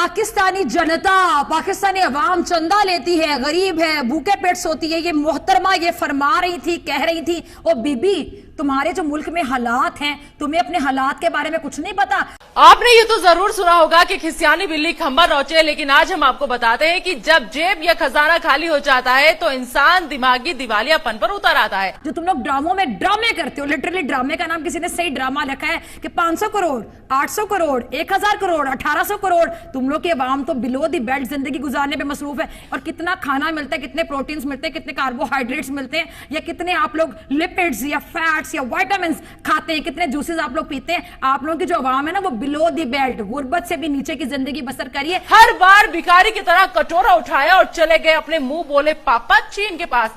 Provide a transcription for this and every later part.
पाकिस्तानी जनता, पाकिस्तानी अवाम चंदा लेती है, गरीब है, भूखे पेट सोती है। ये मोहतरमा ये फरमा रही थी, कह रही थी, ओ बीबी तुम्हारे जो मुल्क में हालात हैं, तुम्हें अपने हालात के बारे में कुछ नहीं पता। आपने ये तो जरूर सुना होगा कि खिसियानी बिल्ली खंबा नोचे, लेकिन आज हम आपको बताते हैं कि जब जेब या खजाना खाली हो जाता है तो इंसान दिमागी दिवालियापन पर उतर आता है। जो तुम लोग ड्रामों में ड्रामे करते हो, लिटरली ड्रामे का नाम किसी ने सही ड्रामा रखा है कि 500 करोड़, 800 करोड़, 1000 करोड़, 1800 करोड़। तुम लोग की आवाम तो बिलो दी बेल्ट जिंदगी गुजारने में मसरूफ है। और कितना खाना मिलता है, कितने प्रोटीन्स मिलते हैं, कितने कार्बोहाइड्रेट्स मिलते हैं, या कितने आप लोग लिपिड्स या फैट्स या विटामिन खाते हैं, कितने जूसेस आप लोग पीते हैं। आप लोगों की जो आवाम है ना, वो बिलो दी बेल्ट, गुर्बत से भी नीचे की जिंदगी बसर करिए। हर बार भिखारी की तरह कटोरा उठाया और चले गए अपने मुंह बोले पापा चीन के पास।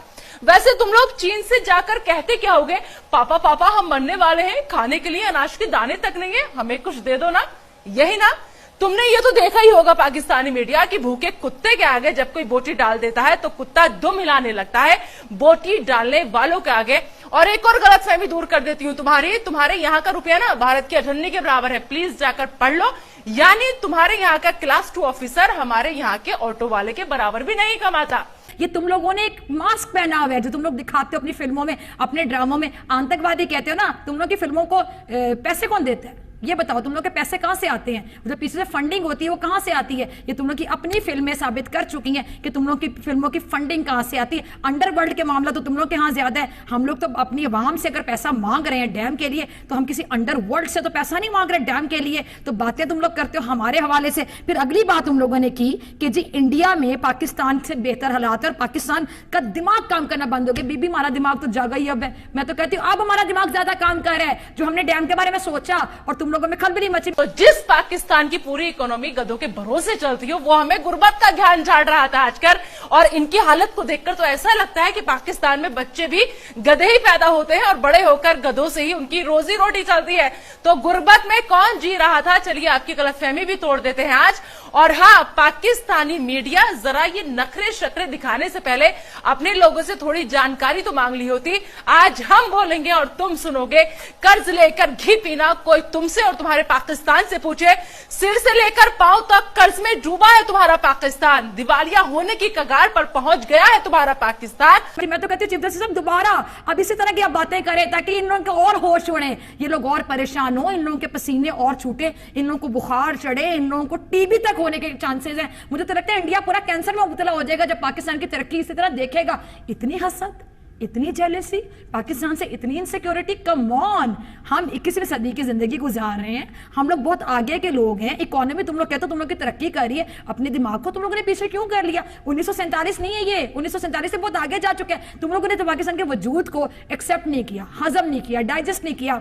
वैसे तुम लोग चीन से जाकर कहते क्या होगे? पापा पापा हम मरने वाले हैं, खाने के लिए अनाज के दाने तक नहीं है, हमें कुछ दे दो ना। यही ना? तुमने ये तो देखा ही होगा पाकिस्तानी मीडिया की भूखे कुत्ते के आगे जब कोई बोटी डाल देता है तो कुत्ता दुम हिलाने लगता है बोटी डालने वालों के आगे। और एक और गलतफहमी दूर कर देती हूँ तुम्हारे यहाँ का रुपया ना भारत की अठन्नी के बराबर है, प्लीज जाकर पढ़ लो। यानी तुम्हारे यहाँ का क्लास 2 ऑफिसर हमारे यहाँ के ऑटो वाले के बराबर भी नहीं कमाता। ये तुम लोगों ने एक मास्क पहना हुआ है जो तुम लोग दिखाते हो अपनी फिल्मों में, अपने ड्रामों में। आतंकवादी कहते हो ना, तुम लोग की फिल्मों को पैसे कौन देता है ये बताओ? तुम लोग के पैसे कहां से आते हैं? जो पीछे से फंडिंग होती है वो कहां से आती है? ये तुम लोग की अपनी फिल्में साबित कर चुकी हैं कि तुम लोग की फिल्मों की फंडिंग कहां से आती है। अंडरवर्ल्ड के मामला तो तुम लोग के यहाँ ज्यादा है। हम लोग तो अपनी आवाम से अगर पैसा मांग रहे हैं डैम के लिए, तो हम किसी अंडरवर्ल्ड से तो पैसा नहीं मांग रहे डैम के लिए। तो बातें तुम लोग करते हो हमारे हवाले से। फिर अगली बात तुम लोगों ने की कि जी इंडिया में पाकिस्तान से बेहतर हालात है और पाकिस्तान का दिमाग काम करना बंद हो गया। बीबी हमारा दिमाग तो जागा ही अब है। मैं तो कहती हूँ अब हमारा दिमाग ज्यादा काम कर रहा है। जो हमने डैम के बारे में सोचा और तुम लोगों में खलबली मची। तो जिस पाकिस्तान की पूरी इकोनॉमी गधों के भरोसे चलती हो, वो हमें गुर्बत का ध्यान झाड़ रहा था आजकल। और इनकी हालत को देखकर तो ऐसा लगता है कि पाकिस्तान में बच्चे भी गधे ही पैदा होते हैं और बड़े होकर गधों से ही उनकी रोजी रोटी चलती है। तो गुर्बत में कौन जी रहा था? चलिए आपकी गलतफहमी भी तोड़ देते हैं आज। और हाँ, पाकिस्तानी मीडिया जरा ये नखरे शक्रे दिखाने से पहले अपने लोगों से थोड़ी जानकारी तो मांग ली होती। आज हम बोलेंगे और तुम सुनोगे। कर्ज लेकर घी पीना, कोई तुमसे और तुम्हारे पाकिस्तान से पूछे, सिर से लेकर पांव तक कर्ज में डूबा है तुम्हारा पाकिस्तान। दिवालिया होने की कगार पर पहुंच गया है तुम्हारा पाकिस्तान। मैं तो कहती हूँ चिंता से सब दोबारा अब इसी तरह की आप बातें करें ताकि इन लोगों को और होश उड़े, ये लोग और परेशान हो, इन लोगों के पसीने और छूटे, इन लोगों को बुखार चढ़े, इन लोगों को टीबी तक होने के चांसेस हैं। मुझे तो लगता है इंडिया पूरा कैंसर में मुबतला हो जाएगा जब पाकिस्तान की तरक्की इसी तरह देखेगा। इतनी हसद, इतनी जेलसी, पाकिस्तान से इतनी इनसिक्योरिटी, कम ऑन। हम 21वीं सदी की जिंदगी गुजार रहे हैं, हम लोग बहुत आगे के लोग हैं। इकोनॉमी तुम लोग कहते हो तुम लोग की तरक्की कर रही है, अपने दिमाग को तुम लोगों ने पीछे क्यों कर लिया? 1947 नहीं है ये, 1947 से बहुत आगे जा चुके हैं। तुम लोगों ने तो पाकिस्तान के वजूद को एक्सेप्ट नहीं किया, हजम नहीं किया, डाइजेस्ट नहीं किया।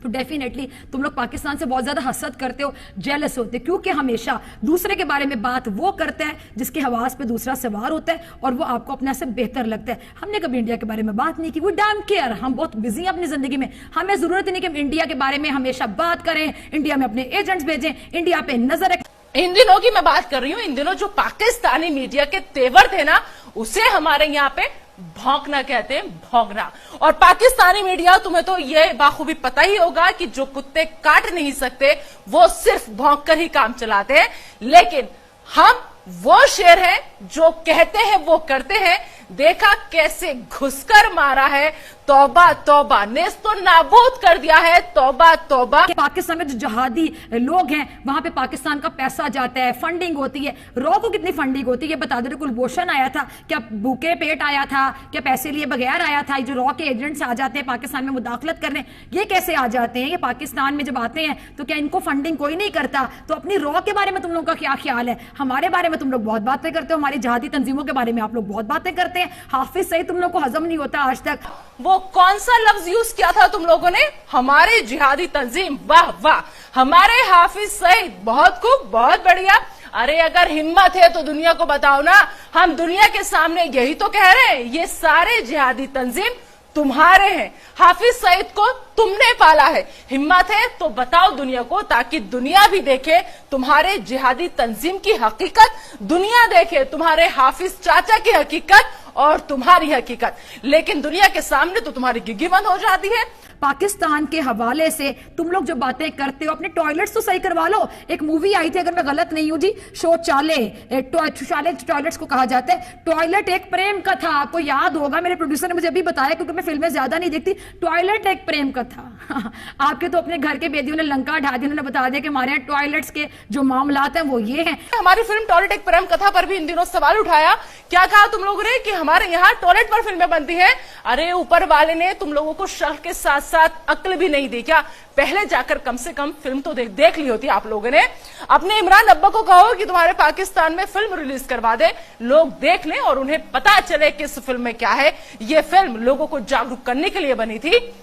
तो डेफिनेटली तुम लोग पाकिस्तान से बहुत ज्यादा हसद करते हो, जेलस होते हो, क्योंकि हमेशा दूसरे के बारे में बात वो करता है जिसके हवास पे दूसरा सवार होता है और वो आपको अपने से बेहतर लगता है। हमने कभी इंडिया के बारे में बात नहीं की, वो डैम केयर, हम बहुत बिजी हैं अपनी जिंदगी में। हमें जरूरत नहीं कि हम इंडिया के बारे में हमेशा बात करें, इंडिया में अपने एजेंट्स भेजें, इंडिया पे नजर रखें। इन दिनों की मैं बात कर रही हूँ, इन दिनों जो पाकिस्तानी मीडिया के तेवर थे ना, उसे हमारे यहाँ पे भौंकना कहते हैं, भौंकना। और पाकिस्तानी मीडिया, तुम्हें तो यह बाखूबी पता ही होगा कि जो कुत्ते काट नहीं सकते वो सिर्फ भौंक कर ही काम चलाते हैं। लेकिन हम वो शेर हैं जो कहते हैं वो करते हैं। देखा कैसे घुसकर मारा है, तौबा तौबा, नेस्तो नाबूद कर दिया है, तौबा तौबा। पाकिस्तान में जो जहादी लोग हैं वहां पे पाकिस्तान का पैसा जाता है, फंडिंग होती है। रॉ को कितनी फंडिंग होती है बता दो। कुलभूषण आया था, क्या भूखे पेट आया था, क्या पैसे लिए बगैर आया था? ये जो रॉ के एजेंट्स आ जाते हैं पाकिस्तान में मुदाखलत करने, ये कैसे आ जाते हैं? ये पाकिस्तान में जब आते हैं तो क्या इनको फंडिंग कोई नहीं करता? तो अपनी रॉ के बारे में तुम लोगों का क्या ख्याल है? हमारे बारे में तुम लोग बहुत बातें करते हो, हमारी जहादी तंजीमों के बारे में आप लोग बहुत बातें करते हैं। हाफिज सईद तुम लोग को हजम नहीं होता आज तक। वो कौन सा लफ्ज यूज किया था तुम लोगों ने? हमारे जिहादी तंजीम, वाह वाह, हमारे हाफिज सईद, बहुत खूब, बहुत बढ़िया। अरे अगर हिम्मत है तो दुनिया को बताओ ना। हम दुनिया के सामने यही तो कह रहे हैं, ये सारे जिहादी तंजीम तुम्हारे हैं। हाफिज सईद को तुमने पाला है। हिम्मत है तो बताओ दुनिया को, ताकि दुनिया भी देखे तुम्हारे जिहादी तंजीम की हकीकत, दुनिया देखे तुम्हारे हाफिज चाचा की हकीकत और तुम्हारी हकीकत। लेकिन दुनिया के सामने तो तुम्हारी गिग्गी बंद हो जाती है। पाकिस्तान के हवाले से तुम लोग जो बातें करते हो, अपने टॉयलेट्स तो सही करवा लो। एक मूवी आई थी, अगर मैं गलत नहीं हूं जी, शौचालय, टॉयलेट्स को कहा जाता है, टॉयलेट एक प्रेम कथा, आपको याद होगा, मेरे प्रोड्यूसर ने मुझे अभी बताया क्योंकि मैं फिल्में ज्यादा नहीं देखती। टॉयलेट एक प्रेम कथा। आपके तो अपने घर के बेदियों ने लंका ढा दी, उन्होंने बता दिया कि हमारे यहाँ टॉयलेट्स के जो मामलात हैं वो ये हैं। हमारी फिल्म टॉयलेट एक प्रेम कथा पर भी इन दिनों सवाल उठाया। क्या कहा तुम लोगों ने कि हमारे यहाँ टॉयलेट पर फिल्में बनती हैं? अरे ऊपर वाले ने तुम लोगों को शर्फ के साथ साथ अक्ल भी नहीं दी क्या? पहले जाकर कम से कम फिल्म तो देख ली होती आप लोगों ने। अपने इमरान अब्बा को कहो कि तुम्हारे पाकिस्तान में फिल्म रिलीज करवा दे, लोग देख लें और उन्हें पता चले कि इस फिल्म में क्या है। ये फिल्म लोगों को जागरूक करने के लिए बनी थी।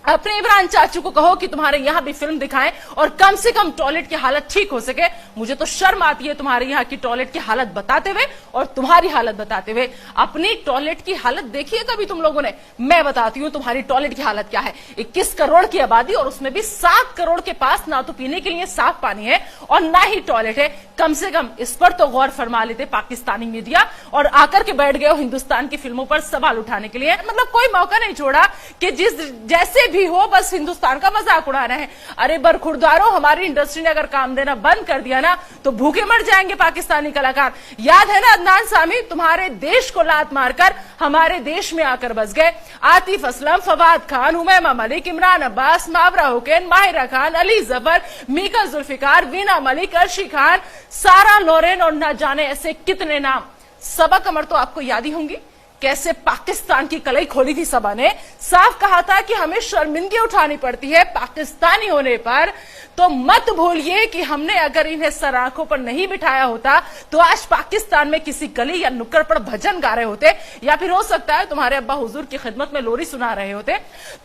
अपने इमरान चाचू को कहो कि तुम्हारे यहाँ भी फिल्म दिखाएं और कम से कम टॉयलेट की हालत ठीक हो सके। मुझे तो शर्म आती है तुम्हारे यहाँ की टॉयलेट की हालत बताते हुए और तुम्हारी हालत बताते हुए। अपनी टॉयलेट की हालत देखिए कभी तुम लोगों ने। मैं बताती हूँ तुम्हारी टॉयलेट की हालत क्या है। 21 करोड़ की आबादी और उसमें भी 7 करोड़ के पास ना तो पीने के लिए साफ पानी है और ना ही टॉयलेट है। कम से कम इस पर तो गौर फरमा लेते पाकिस्तानी मीडिया, और आकर के बैठ गए हिंदुस्तान की फिल्मों पर सवाल उठाने के लिए। मतलब कोई मौका नहीं छोड़ा कि जैसे भी हो बस हिंदुस्तान का मजाक उड़ाना है। अरे बरखुरदारों, हमारी इंडस्ट्री ने अगर काम देना बंद कर दिया ना तो भूखे मर जाएंगे पाकिस्तानी कलाकार। याद है ना अदनान सामी, तुम्हारे देश को लात मारकर हमारे देश में आकर बस गए। आतिफ असलम, फवाद खान, उमैमा मलिक, इमरान अब्बास, मावरा हुसैन, माहिरा खान, अली जफर, मीका जुल्फिकार, वीना मलिक, अर्शी खान, सारा लोरेन और न जाने ऐसे कितने नाम। सबा कमर तो आपको याद ही होंगी, कैसे पाकिस्तान की कलई खोली थी सबा ने। साफ कहा था कि हमें शर्मिंदगी उठानी पड़ती है पाकिस्तानी होने पर। तो मत भूलिए कि हमने अगर इन्हें सर आंखों पर नहीं बिठाया होता तो आज पाकिस्तान में किसी गली या नुक्कड़ पर भजन गा रहे होते, या फिर हो सकता है तुम्हारे अब्बा हुजूर की खिदमत में लोरी सुना रहे होते।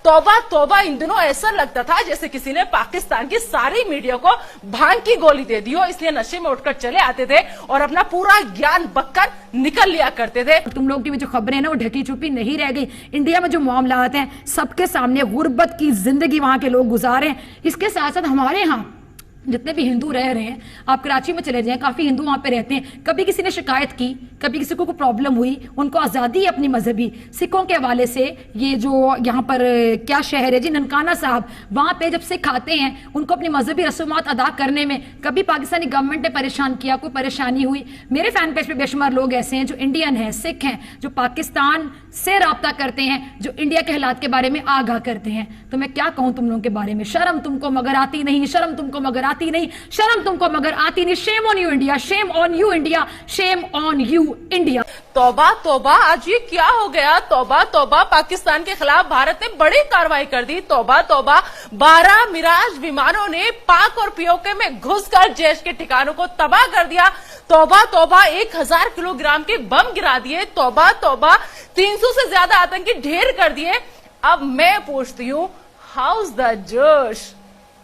तौबा तौबा, इन दिनों ऐसा लगता था जैसे किसी ने पाकिस्तान की सारी मीडिया को भांग की गोली दे दी हो, इसलिए नशे में उठकर चले आते थे और अपना पूरा ज्ञान बककर निकल लिया करते थे। तुम लोग की जो खबरें ना वो ढकी छुपी नहीं रह गई। इंडिया में जो मामलात हैं सबके सामने, गुर्बत की जिंदगी वहां के लोग गुजारे। इसके साथ साथ हमारे यहाँ जितने भी हिंदू रह रहे हैं, आप कराची में चले जाएं, काफी हिंदू वहां पे रहते हैं। कभी किसी ने शिकायत की, कभी किसी को कोई प्रॉब्लम हुई, उनको आजादी है अपनी मजहबी। सिखों के हवाले से ये जो यहाँ पर क्या शहर है जी, ननकाना साहब, वहां पे जब सिख आते हैं उनको अपनी मजहबी रसूमात अदा करने में कभी पाकिस्तानी गवर्नमेंट ने परेशान किया, कोई परेशानी हुई? मेरे फैन पेज पे बेशुमार लोग ऐसे हैं जो इंडियन हैं, सिख हैं, जो पाकिस्तान से राब्ता करते हैं, जो इंडिया के हालात के बारे में आगाह करते हैं। तो मैं क्या कहूं तुम लोगों के बारे में? शर्म तुमको मगर आती नहीं, शर्म तुमको मगर आती नहीं, शर्म तुमको मगर आती नहीं। Shame on you India, shame on you India, shame on you India. तौबा तौबा, आज ये क्या हो गया? तौबा तौबा, पाकिस्तान के खिलाफ भारत ने बड़ी कार्रवाई कर दी। तौबा तौबा, 12 मिराज विमानों ने पाक और पीओके में घुसकर जैश के ठिकानों को तबाह कर दिया। तौबा तौबा, 1000 किलोग्राम के बम गिरा दिए। तौबा तौबा, 300 से ज्यादा आतंकी ढेर कर दिए। अब मैं पूछती हूँ, हाउस द जोश?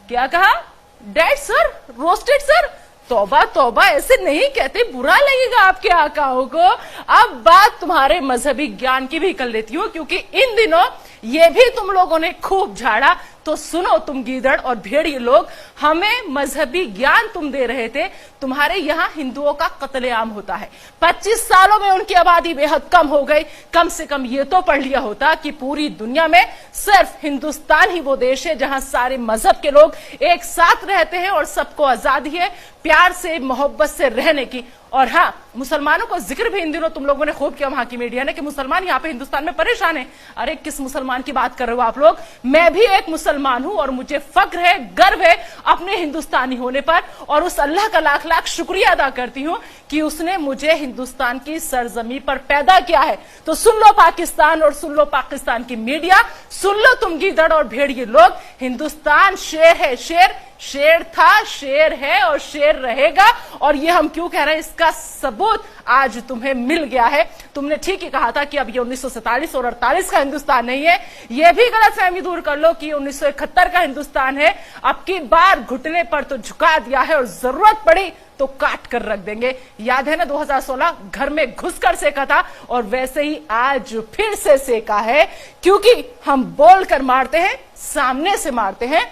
क्या कहा? Dead sir, roasted sir? तौबा तौबा, ऐसे नहीं कहते, बुरा लगेगा आपके आकाओं को। अब बात तुम्हारे मजहबी ज्ञान की भी कर लेती हूँ, क्योंकि इन दिनों ये भी तुम लोगों ने खूब झाड़ा। तो सुनो तुम गीदड़ और भेड़िए लोग, हमें मजहबी ज्ञान तुम दे रहे थे। तुम्हारे यहाँ हिंदुओं का कत्लेआम होता है, 25 सालों में उनकी आबादी बेहद कम हो गई। कम से कम ये तो पढ़ लिया होता कि पूरी दुनिया में सिर्फ हिंदुस्तान ही वो देश है जहां सारे मजहब के लोग एक साथ रहते हैं और सबको आजादी है प्यार से मोहब्बत से रहने की। और हाँ, मुसलमानों को जिक्र भी इन दिनों तुम लोगों ने खूब किया वहां की मीडिया ने कि मुसलमान यहाँ पे हिंदुस्तान में परेशान है। अरे किस मुसलमान की बात कर रहे हो आप लोग? मैं भी एक मुसलमान हूं और मुझे फक्र है, गर्व है अपने हिंदुस्तानी होने पर, और उस अल्लाह का लाख लाख शुक्रिया अदा करती हूं कि उसने मुझे हिंदुस्तान की सरजमी पर पैदा किया है। तो सुन लो पाकिस्तान और सुन लो पाकिस्तान की मीडिया, सुन लो तुम गीदड़ और भेड़िए लोग, हिंदुस्तान शेर है, शेर, शेर था, शेर है और शेर रहेगा। और ये हम क्यों कह रहे हैं, इसका सबूत आज तुम्हें मिल गया है। तुमने ठीक ही कहा था कि अब ये 1947 और 48 का हिंदुस्तान नहीं है। ये भी गलतफहमी दूर कर लो कि 1971 का हिंदुस्तान है। अब की बार घुटने पर तो झुका दिया है और जरूरत पड़ी तो काट कर रख देंगे। याद है ना 2016 घर में घुसकर सेका था, और वैसे ही आज फिर से सेका है, क्योंकि हम बोलकर मारते हैं, सामने से मारते हैं।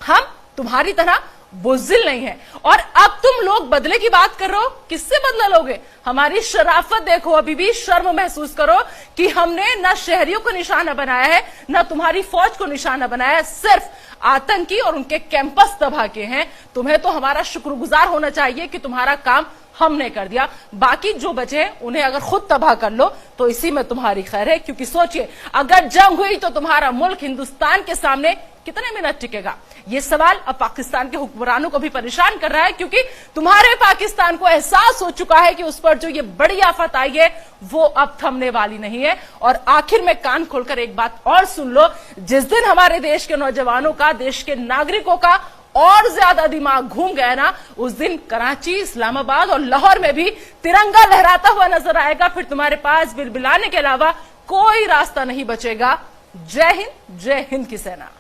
हम तुम्हारी तरह बुज़दिल नहीं है। और अब तुम लोग बदले की बात कर रहे हो, किससे बदला लोगे? हमारी शराफत देखो, अभी भी शर्म महसूस करो कि हमने ना शहरियों को निशाना बनाया है, ना तुम्हारी फौज को निशाना बनाया है, सिर्फ आतंकी और उनके कैंपस तबाह किए हैं। तुम्हें तो हमारा शुक्रगुजार होना चाहिए कि तुम्हारा काम हमने कर दिया। बाकी जो बचे हैं उन्हें अगर खुद तबाह कर लो तो इसी में तुम्हारी खैर है, क्योंकि सोचिए अगर जंग हुई तो तुम्हारा मुल्क हिंदुस्तान के सामने कितने मिनट टिकेगा? ये सवाल अब पाकिस्तान के हुक्मरानों को भी परेशान कर रहा है, क्योंकि तुम्हारे पाकिस्तान को एहसास हो चुका है कि उस पर जो ये बड़ी आफत आई है वो अब थमने वाली नहीं है। और आखिर में कान खोलकर एक बात और सुन लो, जिस दिन हमारे देश के नौजवानों का, देश के नागरिकों का और ज्यादा दिमाग घूम गया ना, उस दिन कराची, इस्लामाबाद और लाहौर में भी तिरंगा लहराता हुआ नजर आएगा। फिर तुम्हारे पास बिलबिलाने के अलावा कोई रास्ता नहीं बचेगा। जय हिंद की सेना।